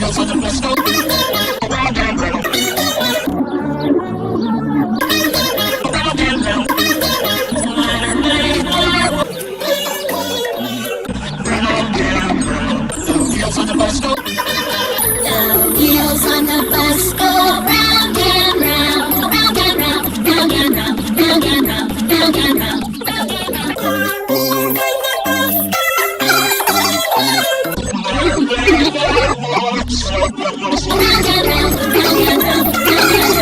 wheels on the bus go round and round, round and round, round and round, round and round, round and round, round and round. Round and round, round and round, round and round.